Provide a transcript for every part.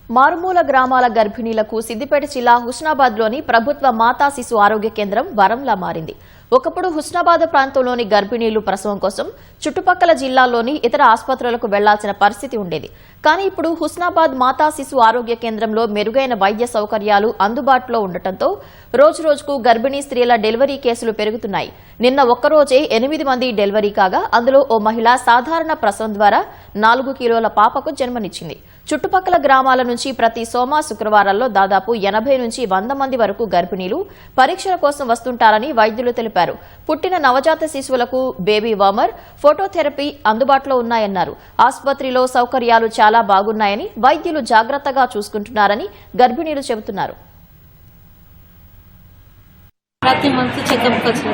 మారుమూల గ్రామాల గర్భిణీలకు సిద్దిపేట జిల్లా హుస్నాబాద్లోని ప్రభుత్వ మాతా శిశు ఆరోగ్య కేంద్రం వరంలా మారింది. ఒకప్పుడు హుస్నాబాద్ ప్రాంతంలోని గర్భిణీలు ప్రసవం కోసం చుట్టుపక్కల జిల్లాల్లోని ఇతర ఆసుపత్రులకు వెళ్లాల్సిన పరిస్థితి ఉండేది. కానీ ఇప్పుడు హుస్నాబాద్ మాతా శిశు ఆరోగ్య కేంద్రంలో మెరుగైన వైద్య సౌకర్యాలు అందుబాటులో ఉండటంతో రోజురోజుకు గర్భిణీ స్త్రీల డెలివరీ కేసులు పెరుగుతున్నాయి. నిన్న ఒక్కరోజే 8 మంది డెలివరీ కాగా అందులో ఓ మహిళ సాధారణ ప్రసవం ద్వారా 4 కిలోల పాపకు జన్మనిచ్చింది. చుట్టుపక్కల గ్రామాల నుంచి ప్రతి సోమ శుక్రవారాల్లో దాదాపు 80 నుంచి 100 మంది వరకు గర్భిణీలు పరీక్షల కోసం వస్తుంటారని వైద్యులు తెలిపారు. పుట్టిన నవజాత శిశువులకు బేబీ వార్మర్, ఫోటోథెరపీ అందుబాటులో ఉన్నాయన్నారు. ఆసుపత్రిలో సౌకర్యాలు చాలా బాగున్నాయని, వైద్యులు జాగ్రత్తగా చూసుకుంటున్నారని గర్భిణీలు చెబుతున్నారు. ప్రతి మంత్ చెకప్కి వచ్చిన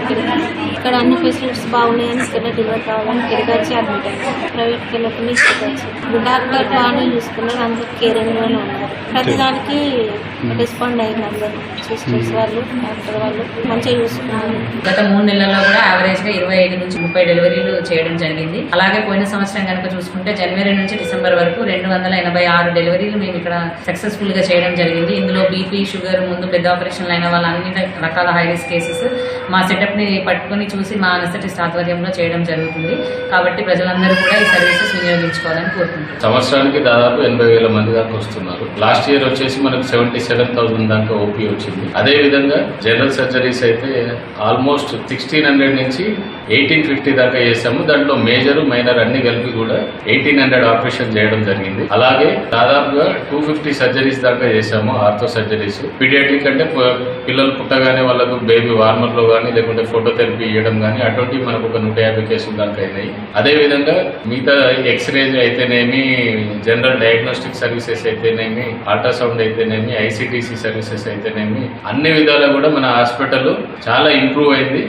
ఇక్కడ అన్ని ఫెసిలిటీస్ బాగున్నాయని ఇక్కడ డెలివరీ కావాలని ఇక్కడికి వచ్చి అడ్మిట్ అయ్యాను. ప్రైవేట్కి వెళ్ళకుండా ఇక్కడికి వచ్చి డాక్టర్ బాగానే చూసుకున్నారు, అందరూ కేరింగ్గానే ఉన్నారు. ప్రతిదానికి రెస్పాండ్ అయ్యారు. అందరూ సిస్టర్స్ వాళ్ళు, డాక్టర్ వాళ్ళు మంచిగా చూసుకున్నారు. గత 3 నెలల్లో కూడా యావరేజ్ గా 25 నుంచి 30 డెలివరీలు చేయడం జరిగింది. అలాగే పోయిన సంవత్సరం కనుక చూసుకుంటే జనవరి నుంచి డిసెంబర్ వరకు 286 డెలివరీలు మేము ఇక్కడ సక్సెస్ఫుల్ గా చేయడం జరిగింది. ఇందులో బీపీ, షుగర్, ముందు పెద్ద ఆపరేషన్లు అయిన వాళ్ళ అన్ని రకాల హై రిస్క్ కేసెస్ మా సెటప్ ని పట్టుకుని చూసి మా అనస్థెటిస్ట్ ఆధ్వర్యంలో చేయడం జరుగుతుంది. కాబట్టి ప్రజలందరూ కూడా ఈ సర్వీసెస్ వినియోగించుకోవాలని కోరుకుంటున్నారు. సంవత్సరానికి దాదాపు 80,000 మంది దాకా వస్తున్నారు. లాస్ట్ ఇయర్ వచ్చేసి మనకు 77,000 దాకా ఓపీ వచ్చింది. అదే విధంగా జనరల్ సర్జరీస్ అయితే ఆల్మోస్ట్ 1600 నుంచి 1850 దాకా చేసాము. దాంట్లో మేజర్, మైనర్ అన్ని కలిపి కూడా 1800 ఆపరేషన్ చేయడం జరిగింది. అలాగే దాదాపుగా 250 సర్జరీస్ దాకా చేసాము, ఆర్థో సర్జరీస్. పీడియాట్రిక్ అంటే పిల్లలు పుట్టగానే వాళ్ళకు బేబీ వార్మర్ లో కానీ లేకుంటే ఫోటోథెరపీ ఇవ్వడం కానీ అటువంటి మనకు ఒక 150 కేసులు దాకా అయినాయి. అదే విధంగా మిగతా ఎక్స్రే అయితేనేమి, జనరల్ డయాగ్నోస్టిక్ సర్వీసెస్ అయితేనేమి, అల్ట్రాసౌండ్ అయితేనేమి, ఐసిటిసి సర్వీసెస్ అయితేనేమి, అన్ని విధాలా కూడా మన హాస్పిటల్ చాలా ఇంప్రూవ్ అయింది.